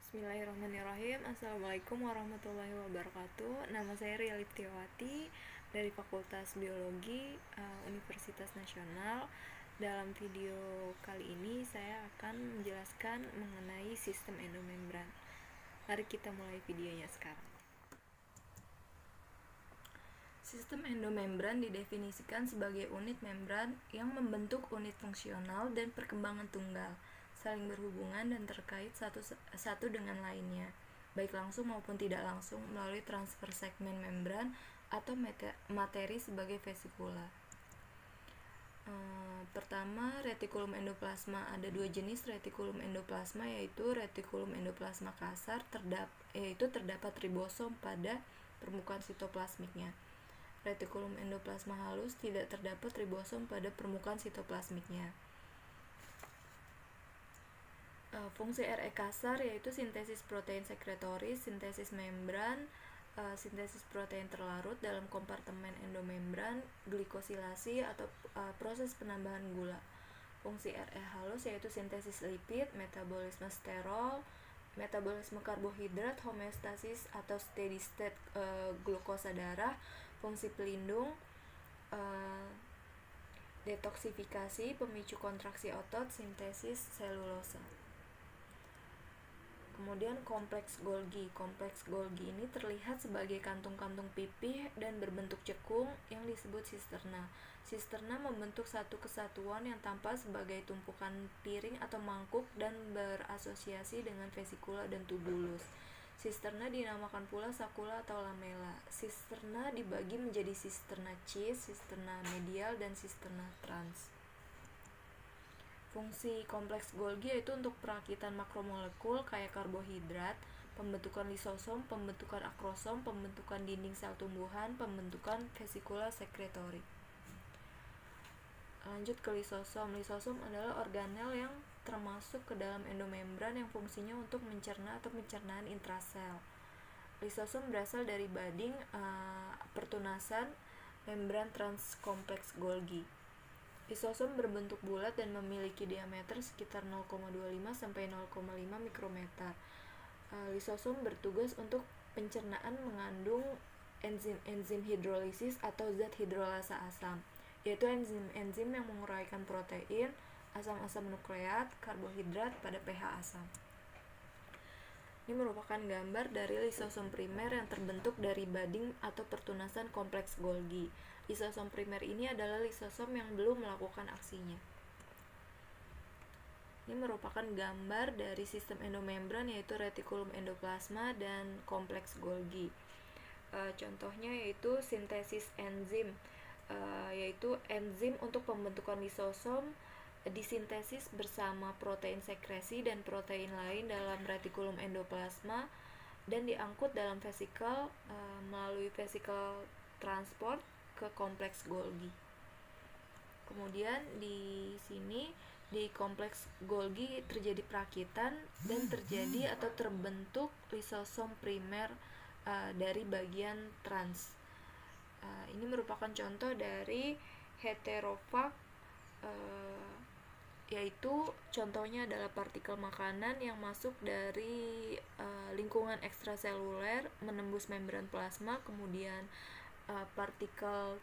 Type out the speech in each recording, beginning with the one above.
Bismillahirrahmanirrahim. Assalamualaikum warahmatullahi wabarakatuh. Nama saya Ria Liptiawati dari Fakultas Biologi Universitas Nasional. Dalam video kali ini saya akan menjelaskan mengenai sistem endomembran. Mari kita mulai videonya sekarang. Sistem endomembran didefinisikan sebagai unit membran yang membentuk unit fungsional dan perkembangan tunggal, saling berhubungan dan terkait satu dengan lainnya, baik langsung maupun tidak langsung melalui transfer segmen membran atau materi sebagai vesikula. Pertama, retikulum endoplasma. Ada dua jenis retikulum endoplasma, yaitu retikulum endoplasma kasar, terdapat ribosom pada permukaan sitoplasmiknya. Retikulum endoplasma halus tidak terdapat ribosom pada permukaan sitoplasmiknya. Fungsi RE kasar yaitu sintesis protein sekretoris, sintesis membran, sintesis protein terlarut dalam kompartemen endomembran, glikosilasi atau proses penambahan gula. Fungsi RE halus yaitu sintesis lipid, metabolisme sterol, metabolisme karbohidrat, homeostasis atau steady state glukosa darah, fungsi pelindung, detoksifikasi, pemicu kontraksi otot, sintesis selulosa. Kemudian kompleks Golgi. Kompleks Golgi ini terlihat sebagai kantung-kantung pipih dan berbentuk cekung yang disebut sisterna. Sisterna membentuk satu kesatuan yang tampak sebagai tumpukan piring atau mangkuk dan berasosiasi dengan vesikula dan tubulus. Sisterna dinamakan pula sakula atau lamela. Sisterna dibagi menjadi sisterna cis, sisterna medial, dan sisterna trans. Fungsi kompleks Golgi yaitu untuk perakitan makromolekul kayak karbohidrat, pembentukan lisosom, pembentukan akrosom, pembentukan dinding sel tumbuhan, pembentukan vesikula sekretori. Lanjut ke lisosom. Lisosom adalah organel yang termasuk ke dalam endomembran yang fungsinya untuk mencerna atau pencernaan intrasel. Lisosom berasal dari bading pertunasan membran transkompleks Golgi. Lisosom berbentuk bulat dan memiliki diameter sekitar 0,25 sampai 0,5 mikrometer. Lisosom bertugas untuk pencernaan mengandung enzim hidrolisis atau zat hidrolasa asam, yaitu enzim yang menguraikan protein, asam-asam nukleat, karbohidrat pada pH asam. Ini merupakan gambar dari lisosom primer yang terbentuk dari bading atau pertunasan kompleks Golgi. Lisosom primer ini adalah lisosom yang belum melakukan aksinya. Ini merupakan gambar dari sistem endomembran yaitu retikulum endoplasma dan kompleks Golgi. Contohnya yaitu sintesis enzim, yaitu enzim untuk pembentukan lisosom disintesis bersama protein sekresi dan protein lain dalam retikulum endoplasma dan diangkut dalam vesikel melalui vesikel transport ke kompleks Golgi. Kemudian di sini di kompleks Golgi terjadi perakitan dan terjadi atau terbentuk lisosom primer dari bagian trans. Ini merupakan contoh dari heterofag, yaitu contohnya adalah partikel makanan yang masuk dari lingkungan ekstraseluler menembus membran plasma, kemudian partikel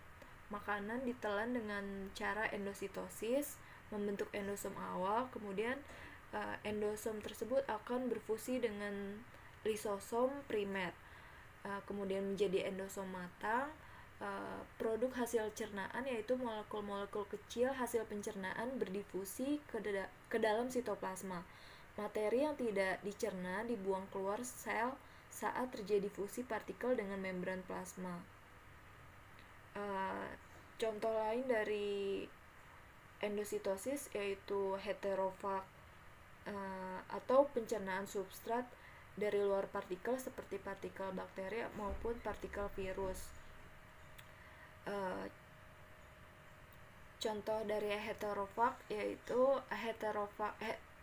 makanan ditelan dengan cara endositosis membentuk endosom awal, kemudian endosom tersebut akan berfusi dengan lisosom primer, kemudian menjadi endosom matang. Produk hasil cernaan yaitu molekul-molekul kecil hasil pencernaan berdifusi ke dalam sitoplasma. Materi yang tidak dicerna dibuang keluar sel saat terjadi fusi partikel dengan membran plasma. Contoh lain dari endositosis yaitu heterofag atau pencernaan substrat dari luar partikel seperti partikel bakteri maupun partikel virus. Contoh dari heterofag yaitu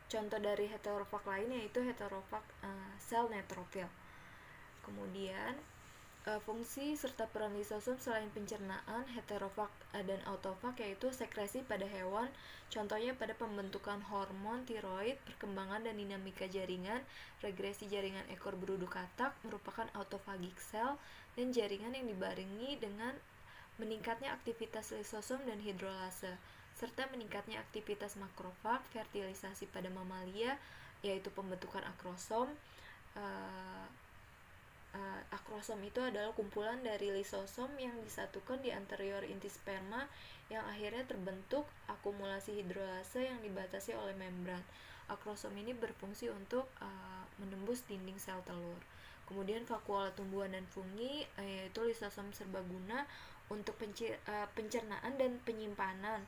contoh dari heterofag lain yaitu heterofag sel neutrofil. Kemudian Fungsi serta peran lisosom selain pencernaan, heterofag dan autofag yaitu sekresi pada hewan, contohnya pada pembentukan hormon tiroid, perkembangan dan dinamika jaringan, regresi jaringan ekor berudu katak merupakan autophagic cell, dan jaringan yang dibarengi dengan meningkatnya aktivitas lisosom dan hidrolase, serta meningkatnya aktivitas makrofag, fertilisasi pada mamalia, yaitu pembentukan akrosom. Akrosom itu adalah kumpulan dari lisosom yang disatukan di anterior inti sperma yang akhirnya terbentuk akumulasi hidrolase yang dibatasi oleh membran. Akrosom ini berfungsi untuk menembus dinding sel telur. Kemudian vakuola tumbuhan dan fungi, yaitu lisosom serbaguna untuk pencernaan dan penyimpanan.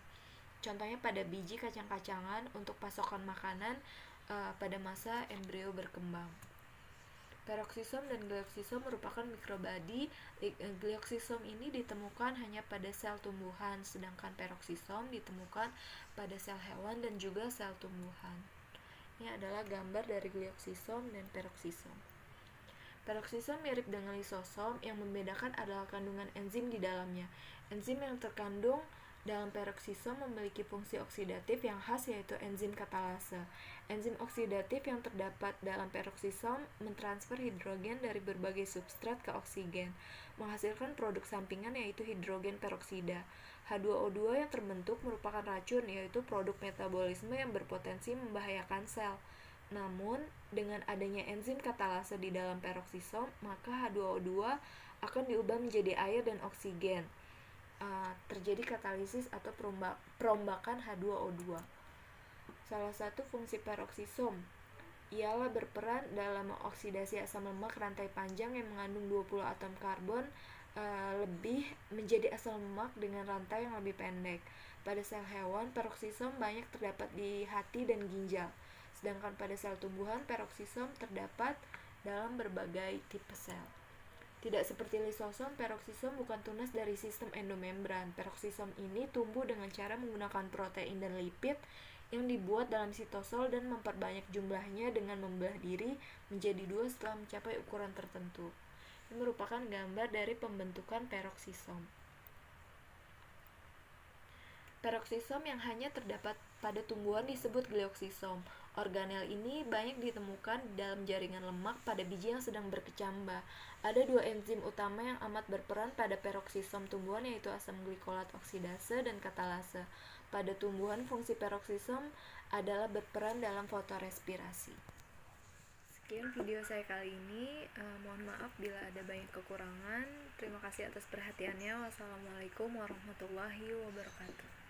Contohnya pada biji kacang-kacangan untuk pasokan makanan pada masa embrio berkembang. Peroksisom dan glioksisom merupakan mikrobadi. Glioksisom ini ditemukan hanya pada sel tumbuhan, sedangkan peroksisom ditemukan pada sel hewan dan juga sel tumbuhan. Ini adalah gambar dari glioksisom dan peroksisom. Peroksisom mirip dengan lisosom, yang membedakan adalah kandungan enzim di dalamnya. Enzim yang terkandung dalam peroksisom memiliki fungsi oksidatif yang khas, yaitu enzim katalase. Enzim oksidatif yang terdapat dalam peroksisom mentransfer hidrogen dari berbagai substrat ke oksigen, menghasilkan produk sampingan yaitu hidrogen peroksida. H2O2 yang terbentuk merupakan racun, yaitu produk metabolisme yang berpotensi membahayakan sel. Namun, dengan adanya enzim katalase di dalam peroksisom, maka H2O2 akan diubah menjadi air dan oksigen. Terjadi katalisis atau perombakan H2O2. Salah satu fungsi peroksisom ialah berperan dalam mengoksidasi asam lemak rantai panjang yang mengandung 20 atom karbon lebih menjadi asam lemak dengan rantai yang lebih pendek. Pada sel hewan, peroksisom banyak terdapat di hati dan ginjal, sedangkan pada sel tumbuhan, peroksisom terdapat dalam berbagai tipe sel. Tidak seperti lisosom, peroksisom bukan tunas dari sistem endomembran. Peroksisom ini tumbuh dengan cara menggunakan protein dan lipid yang dibuat dalam sitosol dan memperbanyak jumlahnya dengan membelah diri menjadi 2 setelah mencapai ukuran tertentu. Ini merupakan gambar dari pembentukan peroksisom. Peroksisom yang hanya terdapat pada tumbuhan disebut glioksisom. Organel ini banyak ditemukan di dalam jaringan lemak pada biji yang sedang berkecambah. Ada 2 enzim utama yang amat berperan pada peroksisom tumbuhan, yaitu asam glikolat oksidase dan katalase. Pada tumbuhan, fungsi peroksisom adalah berperan dalam fotorespirasi. Sekian video saya kali ini. Mohon maaf bila ada banyak kekurangan. Terima kasih atas perhatiannya. Wassalamualaikum warahmatullahi wabarakatuh.